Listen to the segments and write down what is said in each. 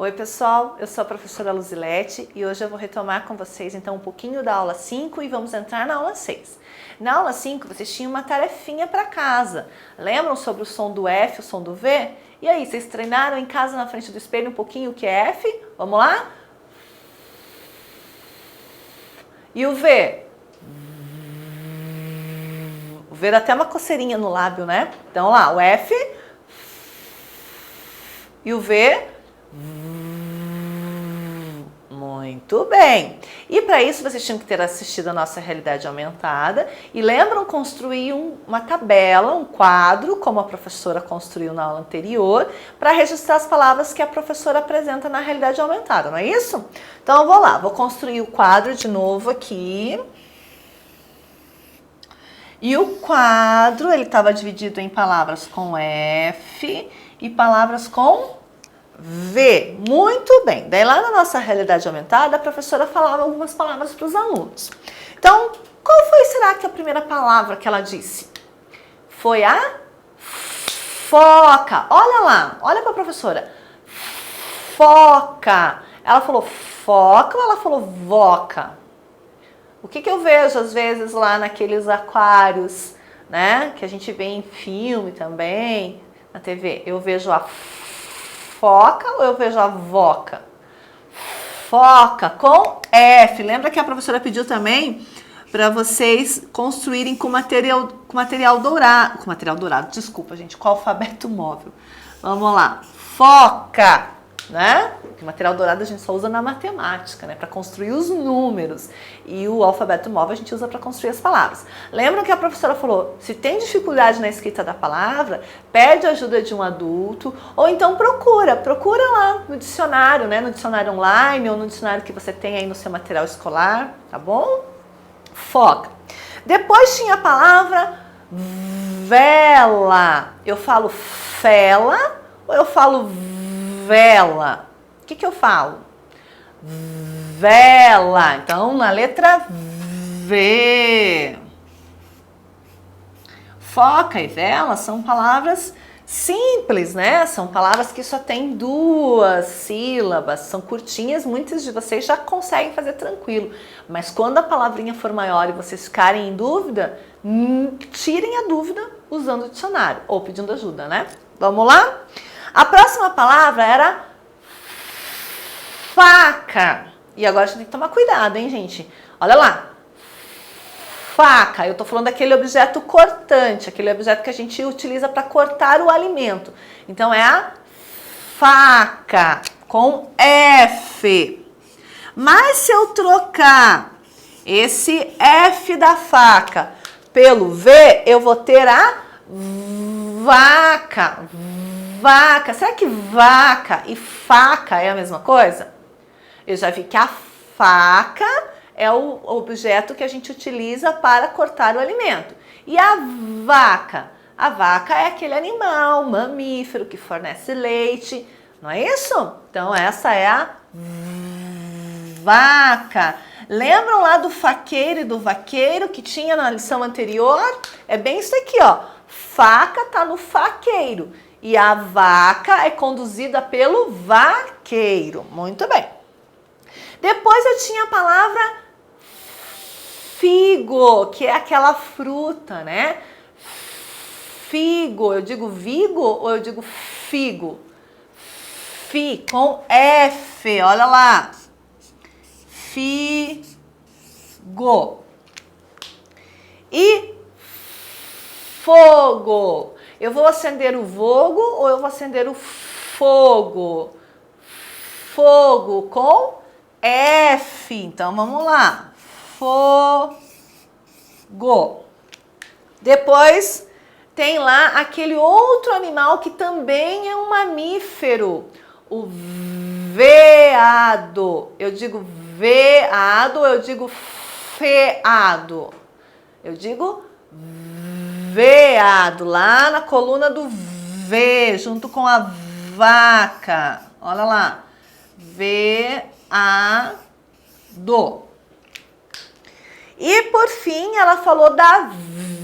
Oi pessoal, eu sou a professora Luzilete e hoje eu vou retomar com vocês então um pouquinho da aula 5 e vamos entrar na aula 6. Na aula 5 vocês tinham uma tarefinha para casa. Lembram sobre o som do F, o som do V? E aí, vocês treinaram em casa na frente do espelho um pouquinho o que é F? Vamos lá? E o V? O V dá até uma coceirinha no lábio, né? Então lá, o F e o V. Muito bem! E para isso vocês tinham que ter assistido a nossa realidade aumentada e lembram construir uma tabela, um quadro, como a professora construiu na aula anterior, para registrar as palavras que a professora apresenta na realidade aumentada, não é isso? Então eu vou lá, vou construir o quadro de novo aqui. E o quadro, ele estava dividido em palavras com F e palavras com V. Muito bem. Daí lá na nossa realidade aumentada, a professora falava algumas palavras para os alunos. Então, qual será que a primeira palavra que ela disse? Foi a foca. Olha lá, olha para a professora. Foca. Ela falou foca ou ela falou voca? O que eu vejo às vezes lá naqueles aquários, né? Que a gente vê em filme também, na TV. Eu vejo a foca ou eu vejo a voca? Foca com F. Lembra que a professora pediu também para vocês construírem com material dourado. Desculpa, gente, com alfabeto móvel. Vamos lá. Foca, né? Porque material dourado a gente só usa na matemática, né? Para construir os números. E o alfabeto móvel a gente usa para construir as palavras. Lembram que a professora falou, se tem dificuldade na escrita da palavra, pede ajuda de um adulto, ou então procura lá no dicionário, né? No dicionário online ou no dicionário que você tem aí no seu material escolar, tá bom? Foca. Depois tinha a palavra vela. Eu falo fela ou eu falo vela? O que eu falo? Vela. Então, na letra V. Foca e vela são palavras simples, né? São palavras que só tem 2 sílabas, são curtinhas, muitos de vocês já conseguem fazer tranquilo. Mas quando a palavrinha for maior e vocês ficarem em dúvida, tirem a dúvida usando o dicionário ou pedindo ajuda, né? Vamos lá? A próxima palavra era faca. E agora a gente tem que tomar cuidado, hein, gente? Olha lá. Faca. Eu tô falando daquele objeto cortante, aquele objeto que a gente utiliza para cortar o alimento. Então é a faca com F. Mas se eu trocar esse F da faca pelo V, eu vou ter a vaca. Vaca. Será que vaca e faca é a mesma coisa? Eu já vi que a faca é o objeto que a gente utiliza para cortar o alimento. E a vaca? A vaca é aquele animal mamífero que fornece leite, não é isso? Então essa é a vaca. Lembram lá do faqueiro e do vaqueiro que tinha na lição anterior? É bem isso aqui, ó. Faca tá no faqueiro. E a vaca é conduzida pelo vaqueiro. Muito bem. Depois eu tinha a palavra figo, que é aquela fruta, né? Figo, eu digo vigo ou eu digo figo? Fi, com F, olha lá. Figo. E fogo. Eu vou acender o vogo ou eu vou acender o fogo? Fogo com F. Então, vamos lá. Fogo. Depois, tem lá aquele outro animal que também é um mamífero. O veado. Eu digo veado ou eu digo feado? Eu digo veado, lá na coluna do V, junto com a vaca. Olha lá. Veado. E por fim, ela falou da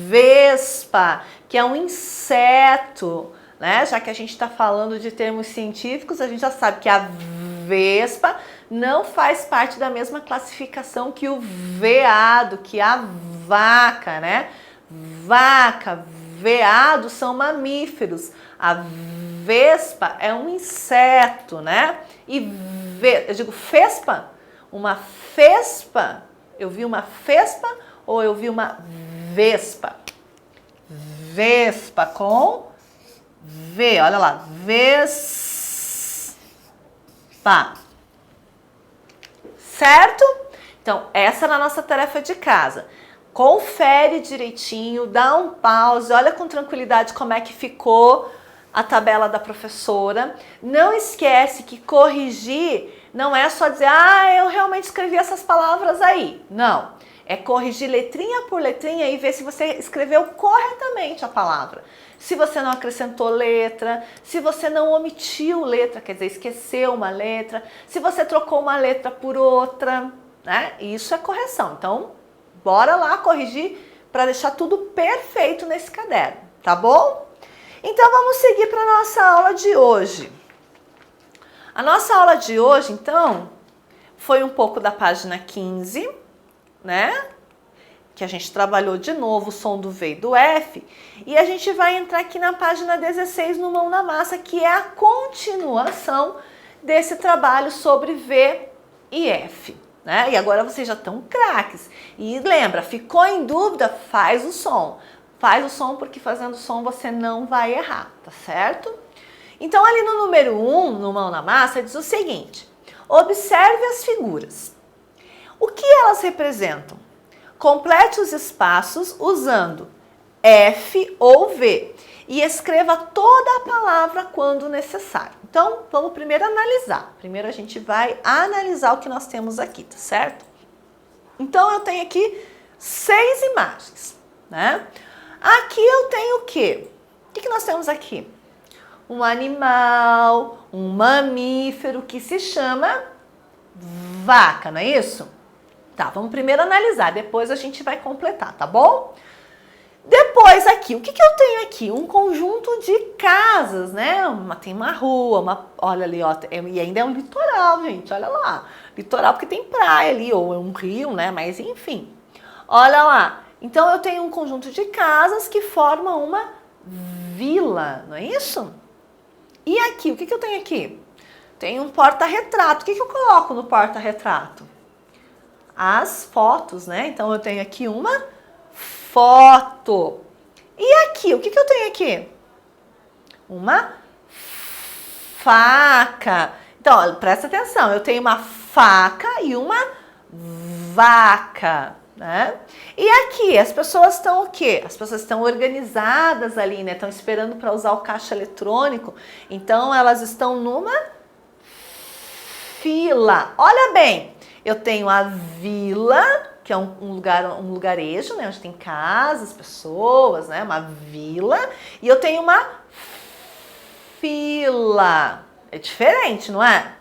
vespa, que é um inseto, né? Já que a gente está falando de termos científicos, a gente já sabe que a vespa não faz parte da mesma classificação que o veado, que a vaca, né? Vaca, veado são mamíferos. A vespa é um inseto, né? E eu digo vespa, uma vespa. Eu vi uma vespa ou eu vi uma vespa? Vespa com V, olha lá, vespa. Certo? Então, essa era a nossa tarefa de casa. Confere direitinho, dá um pause, olha com tranquilidade como é que ficou a tabela da professora. Não esquece que corrigir não é só dizer, eu realmente escrevi essas palavras aí. Não, é corrigir letrinha por letrinha e ver se você escreveu corretamente a palavra. Se você não acrescentou letra, se você não omitiu letra, quer dizer, esqueceu uma letra, se você trocou uma letra por outra, né? Isso é correção. Então, bora lá corrigir para deixar tudo perfeito nesse caderno, tá bom? Então, vamos seguir para a nossa aula de hoje. A nossa aula de hoje, então, foi um pouco da página 15, né? Que a gente trabalhou de novo o som do V e do F, e a gente vai entrar aqui na página 16 no Mão na Massa, que é a continuação desse trabalho sobre V e F, né? E agora vocês já estão craques. E lembra, ficou em dúvida? Faz o som. Faz o som, porque fazendo o som você não vai errar, tá certo? Então ali no número 1, no Mão na Massa, diz o seguinte: observe as figuras. O que elas representam? Complete os espaços usando F ou V e escreva toda a palavra quando necessário. Então, vamos primeiro analisar. Primeiro a gente vai analisar o que nós temos aqui, tá certo? Então, eu tenho aqui 6 imagens, né? Aqui eu tenho o quê? O que nós temos aqui? Um animal, um mamífero que se chama vaca, não é isso? Tá, vamos primeiro analisar, depois a gente vai completar, tá bom? Depois aqui, o que eu tenho aqui? Um conjunto de casas, né? Tem uma rua, olha ali, ó, e ainda é um litoral, gente, olha lá. Litoral porque tem praia ali, ou é um rio, né? Mas enfim, olha lá. Então eu tenho um conjunto de casas que formam uma vila, não é isso? E aqui, o que eu tenho aqui? Tem um porta-retrato. O que eu coloco no porta-retrato? As fotos, né? Então, eu tenho aqui uma foto. E aqui, o que eu tenho aqui? Uma faca. Então, olha, presta atenção, eu tenho uma faca e uma vaca, né? E aqui, as pessoas estão o quê? As pessoas estão organizadas ali, né? Estão esperando para usar o caixa eletrônico. Então, elas estão numa fila. Olha bem, eu tenho a vila, que é um lugarejo, né? Onde tem casas, pessoas, né? Uma vila. E eu tenho uma fila. É diferente, não é?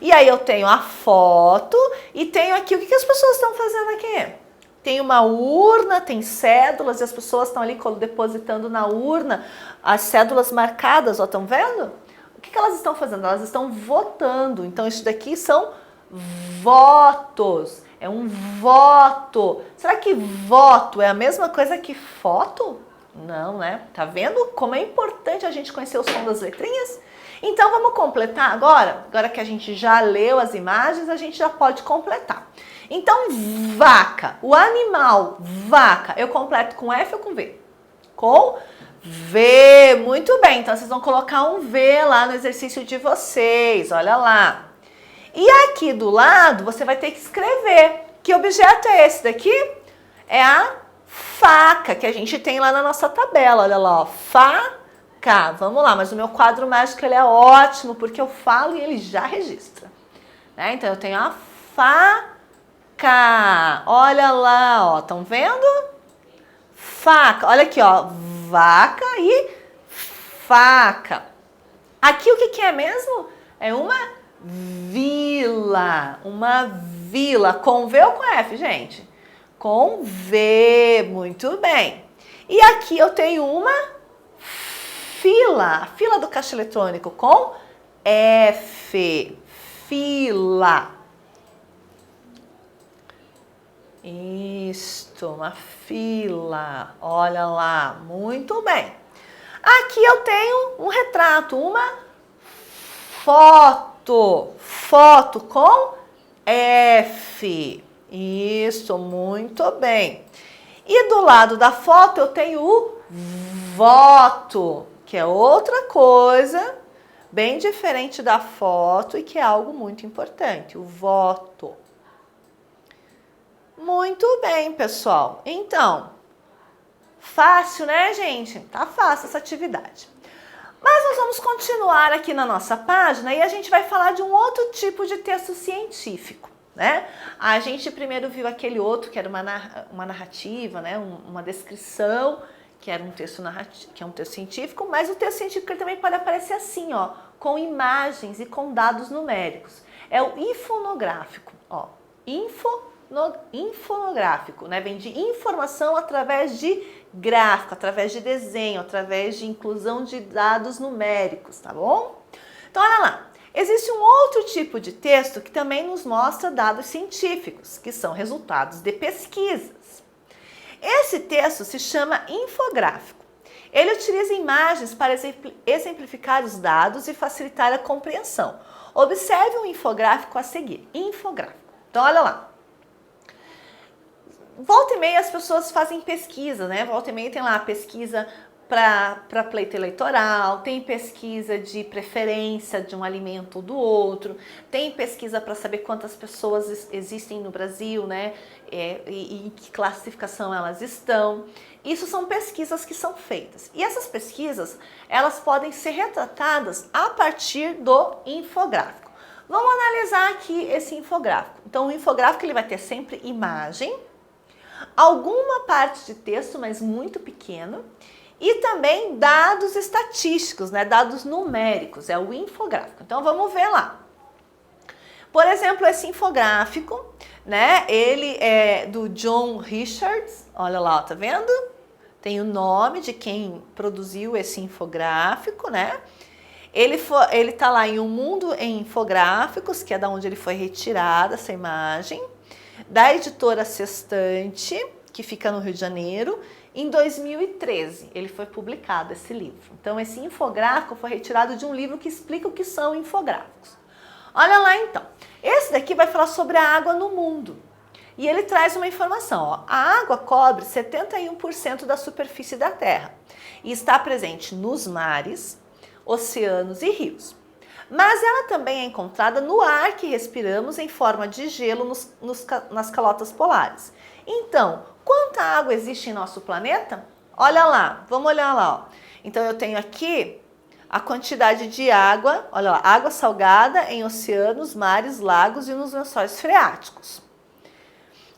E aí eu tenho a foto e tenho aqui, o que as pessoas estão fazendo aqui? Tem uma urna, tem cédulas e as pessoas estão ali depositando na urna as cédulas marcadas, ó, estão vendo? O que elas estão fazendo? Elas estão votando. Então isso daqui são votos. É um voto. Será que voto é a mesma coisa que foto? Não, né? Tá vendo como é importante a gente conhecer o som das letrinhas? Então vamos completar agora? Agora que a gente já leu as imagens, a gente já pode completar. Então, vaca, o animal vaca, eu completo com F ou com V? Com V, muito bem. Então vocês vão colocar um V lá no exercício de vocês, olha lá. E aqui do lado você vai ter que escrever. Que objeto é esse daqui? É a faca que a gente tem lá na nossa tabela, olha lá, ó, faca. Vamos lá, mas o meu quadro mágico ele é ótimo porque eu falo e ele já registra, né? Então eu tenho a faca. Olha lá, ó, estão vendo? Faca, olha aqui, ó, vaca e faca. Aqui o que é mesmo? É uma vila, com V ou com F, gente? Com V, muito bem. E aqui eu tenho uma fila, a fila do caixa eletrônico com F, fila. Isto, uma fila. Olha lá, muito bem. Aqui eu tenho um retrato, uma foto. Foto com F. Isso, muito bem. E do lado da foto eu tenho o voto, que é outra coisa bem diferente da foto e que é algo muito importante, o voto. Muito bem, pessoal. Então, fácil, né, gente? Tá fácil essa atividade. Mas nós vamos continuar aqui na nossa página e a gente vai falar de um outro tipo de texto científico, né? A gente primeiro viu aquele outro que era uma narrativa, né? Uma descrição, que era um texto narrativo, que é um texto científico, mas o texto científico ele também pode aparecer assim, ó, com imagens e com dados numéricos. É o infonográfico, ó, infonográfico, né? Vem de informação através de gráfico, através de desenho, através de inclusão de dados numéricos, tá bom? Então, olha lá. Existe um outro tipo de texto que também nos mostra dados científicos, que são resultados de pesquisas. Esse texto se chama infográfico. Ele utiliza imagens para exemplificar os dados e facilitar a compreensão. Observe o infográfico a seguir. Infográfico. Então, olha lá. Volta e meia as pessoas fazem pesquisa, né? Volta e meia tem lá a pesquisa para pleito eleitoral, tem pesquisa de preferência de um alimento ou do outro, tem pesquisa para saber quantas pessoas existem no Brasil, né? E em que classificação elas estão. Isso são pesquisas que são feitas. E essas pesquisas, elas podem ser retratadas a partir do infográfico. Vamos analisar aqui esse infográfico. Então, o infográfico ele vai ter sempre imagem, alguma parte de texto, mas muito pequeno, e também dados estatísticos, né? Dados numéricos, é o infográfico. Então vamos ver lá. Por exemplo, esse infográfico, né? Ele é do John Richards, olha lá, tá vendo? Tem o nome de quem produziu esse infográfico, né? Ele tá lá em Um Mundo em Infográficos, que é da onde ele foi retirada essa imagem, da editora Sextante, que fica no Rio de Janeiro. Em 2013, ele foi publicado esse livro. Então, esse infográfico foi retirado de um livro que explica o que são infográficos. Olha lá, então. Esse daqui vai falar sobre a água no mundo. E ele traz uma informação, ó. A água cobre 71% da superfície da Terra e está presente nos mares, oceanos e rios. Mas ela também é encontrada no ar que respiramos em forma de gelo nas calotas polares. Então, quanta água existe em nosso planeta? Olha lá, vamos olhar lá. Ó. Então, eu tenho aqui a quantidade de água, olha lá, água salgada em oceanos, mares, lagos e nos lençóis freáticos.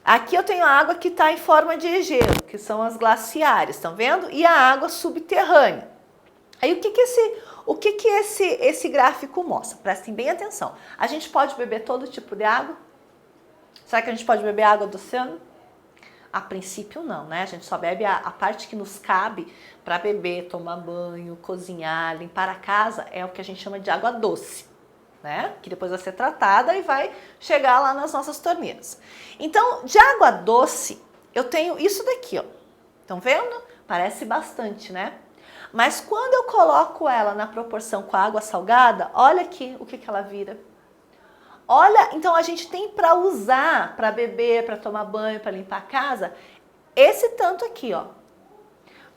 Aqui eu tenho a água que está em forma de gelo, que são as glaciares, estão vendo? E a água subterrânea. Aí o que esse gráfico mostra? Prestem bem atenção. A gente pode beber todo tipo de água? Será que a gente pode beber água do oceano? A princípio não, né? A gente só bebe a parte que nos cabe para beber, tomar banho, cozinhar, limpar a casa, é o que a gente chama de água doce, né? Que depois vai ser tratada e vai chegar lá nas nossas torneiras. Então, de água doce, eu tenho isso daqui, ó. Estão vendo? Parece bastante, né? Mas quando eu coloco ela na proporção com a água salgada, olha aqui o que ela vira. Olha, então a gente tem para usar, para beber, para tomar banho, para limpar a casa, esse tanto aqui, ó.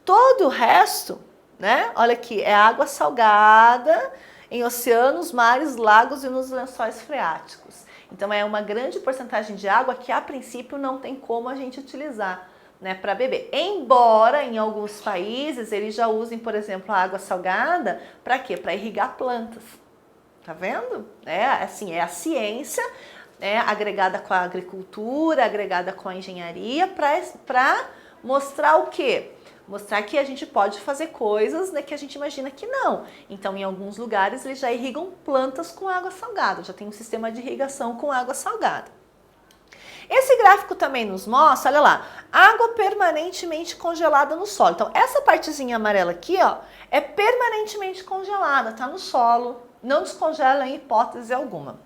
Todo o resto, né? Olha aqui, é água salgada em oceanos, mares, lagos e nos lençóis freáticos. Então é uma grande porcentagem de água que a princípio não tem como a gente utilizar, né, para beber. Embora em alguns países eles já usem, por exemplo, a água salgada para quê? Para irrigar plantas. Tá vendo? Assim, é a ciência, né, agregada com a agricultura, agregada com a engenharia, para mostrar o quê? Mostrar que a gente pode fazer coisas, né, que a gente imagina que não. Então, em alguns lugares, eles já irrigam plantas com água salgada, já tem um sistema de irrigação com água salgada. Esse gráfico também nos mostra, olha lá, água permanentemente congelada no solo. Então, essa partezinha amarela aqui, ó, é permanentemente congelada, tá no solo, não descongela em hipótese alguma.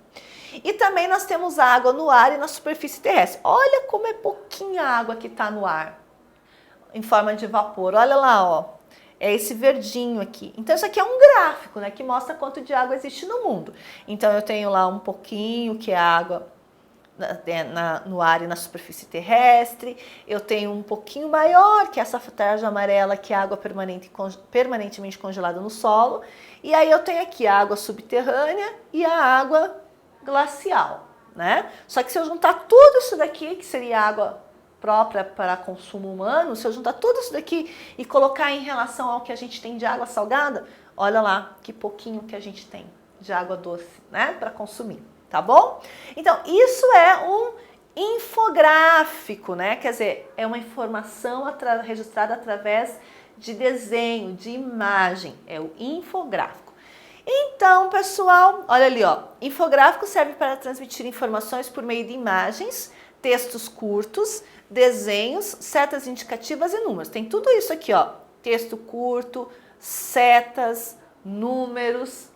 E também nós temos água no ar e na superfície terrestre. Olha como é pouquinha água que está no ar, em forma de vapor. Olha lá, ó. É esse verdinho aqui. Então, isso aqui é um gráfico, né, que mostra quanto de água existe no mundo. Então, eu tenho lá um pouquinho, que é água no ar e na superfície terrestre. Eu tenho um pouquinho maior, que é essa tarja amarela, que é água permanentemente congelada no solo. E aí eu tenho aqui a água subterrânea e a água glacial, né? Só que se eu juntar tudo isso daqui, que seria água própria para consumo humano, se eu juntar tudo isso daqui e colocar em relação ao que a gente tem de água salgada, olha lá que pouquinho que a gente tem de água doce, né, para consumir, tá bom? Então, isso é um infográfico, né? Quer dizer, é uma informação registrada através de desenho, de imagem, é o infográfico. Então, pessoal, olha ali, ó, infográfico serve para transmitir informações por meio de imagens, textos curtos, desenhos, setas indicativas e números. Tem tudo isso aqui, ó, texto curto, setas, números,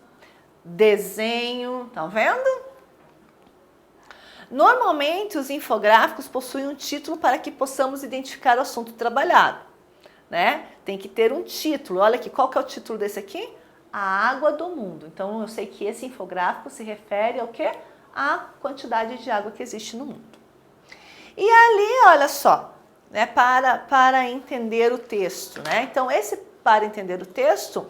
desenho, tá vendo? Normalmente, os infográficos possuem um título para que possamos identificar o assunto trabalhado, né? Tem que ter um título. Olha aqui, qual que é o título desse aqui? A água do mundo. Então, eu sei que esse infográfico se refere ao quê? À quantidade de água que existe no mundo. E ali, olha só, né, para entender o texto, né? Então, para entender o texto,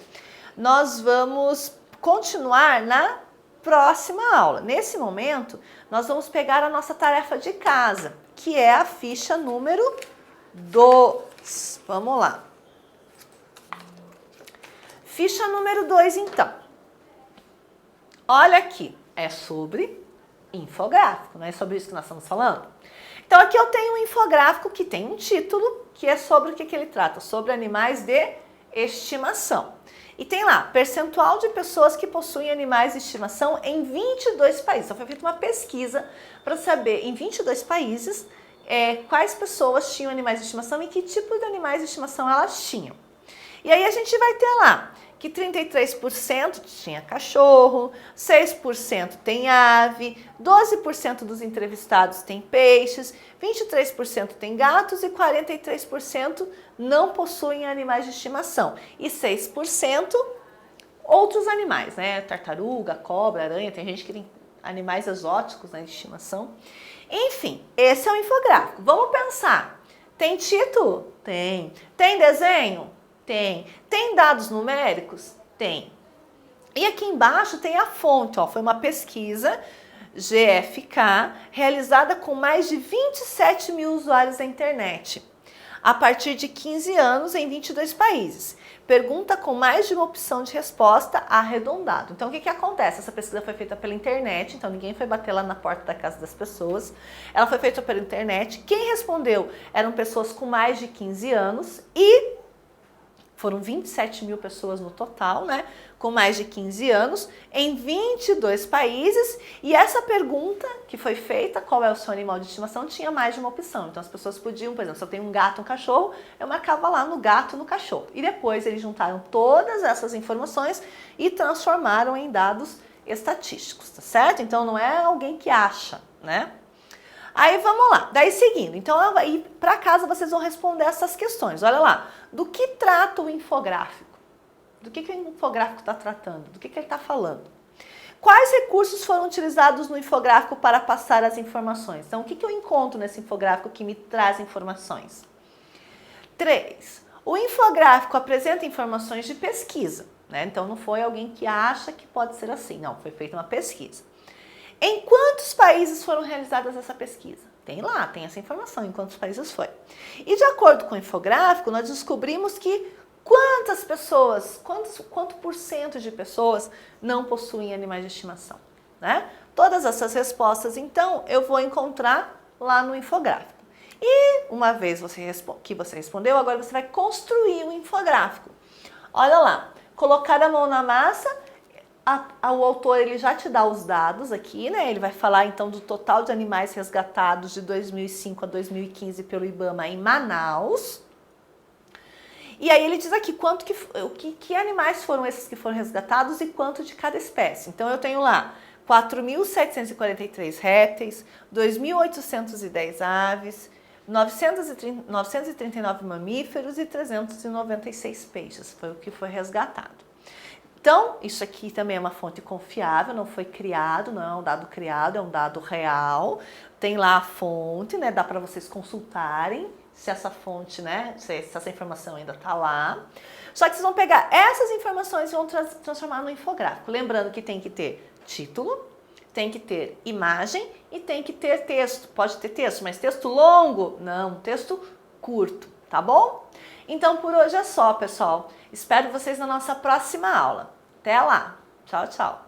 nós vamos continuar na próxima aula. Nesse momento, nós vamos pegar a nossa tarefa de casa, que é a ficha número 2. Vamos lá. Ficha número 2, então. Olha aqui, é sobre infográfico, não é sobre isso que nós estamos falando? Então, aqui eu tenho um infográfico que tem um título, que é sobre o que ele trata? Sobre animais de estimação. E tem lá, percentual de pessoas que possuem animais de estimação em 22 países. Então, foi feita uma pesquisa para saber, em 22 países, quais pessoas tinham animais de estimação e que tipo de animais de estimação elas tinham. E aí a gente vai ter lá que 33% tinha cachorro, 6% tem ave, 12% dos entrevistados tem peixes, 23% tem gatos e 43% não possuem animais de estimação. E 6% outros animais, né? Tartaruga, cobra, aranha, tem gente que tem animais exóticos, né, de estimação. Enfim, esse é o infográfico. Vamos pensar. Tem título? Tem. Tem desenho? Tem. Tem dados numéricos? Tem. E aqui embaixo tem a fonte, ó, foi uma pesquisa GfK realizada com mais de 27 mil usuários da internet, a partir de 15 anos em 22 países. Pergunta com mais de uma opção de resposta arredondado. Então, o que acontece? Essa pesquisa foi feita pela internet, então ninguém foi bater lá na porta da casa das pessoas. Ela foi feita pela internet. Quem respondeu eram pessoas com mais de 15 anos e foram 27 mil pessoas no total, né? Com mais de 15 anos, em 22 países. E essa pergunta que foi feita, qual é o seu animal de estimação, tinha mais de uma opção. Então as pessoas podiam, por exemplo, se eu tenho um gato e um cachorro, eu marcava lá no gato e no cachorro. E depois eles juntaram todas essas informações e transformaram em dados estatísticos, tá certo? Então não é alguém que acha, né? Aí vamos lá, daí seguindo, então aí para casa vocês vão responder essas questões. Olha lá, do que trata o infográfico? Do que o infográfico está tratando? Do que ele está falando? Quais recursos foram utilizados no infográfico para passar as informações? Então, o que eu encontro nesse infográfico que me traz informações? 3. O infográfico apresenta informações de pesquisa, né? Então, não foi alguém que acha que pode ser assim, não, foi feita uma pesquisa. Em quantos países foram realizadas essa pesquisa? Tem lá, tem essa informação, em quantos países foi. E de acordo com o infográfico, nós descobrimos que quantas pessoas, quanto por cento de pessoas não possuem animais de estimação, né? Todas essas respostas, então, eu vou encontrar lá no infográfico. E uma vez que você respondeu, agora você vai construir um infográfico. Olha lá, colocar a mão na massa. O autor ele já te dá os dados aqui, né? Ele vai falar então do total de animais resgatados de 2005 a 2015 pelo IBAMA em Manaus. E aí ele diz aqui que animais foram esses que foram resgatados e quanto de cada espécie. Então eu tenho lá 4.743 répteis, 2.810 aves, 939 mamíferos e 396 peixes. Foi o que foi resgatado. Então, isso aqui também é uma fonte confiável, não foi criado, não é um dado criado, é um dado real. Tem lá a fonte, né? Dá para vocês consultarem se essa fonte, né? Se essa informação ainda está lá. Só que vocês vão pegar essas informações e vão transformar no infográfico. Lembrando que tem que ter título, tem que ter imagem e tem que ter texto. Pode ter texto, mas texto longo? Não, texto curto, tá bom? Então, por hoje é só, pessoal. Espero vocês na nossa próxima aula. Até lá. Tchau, tchau.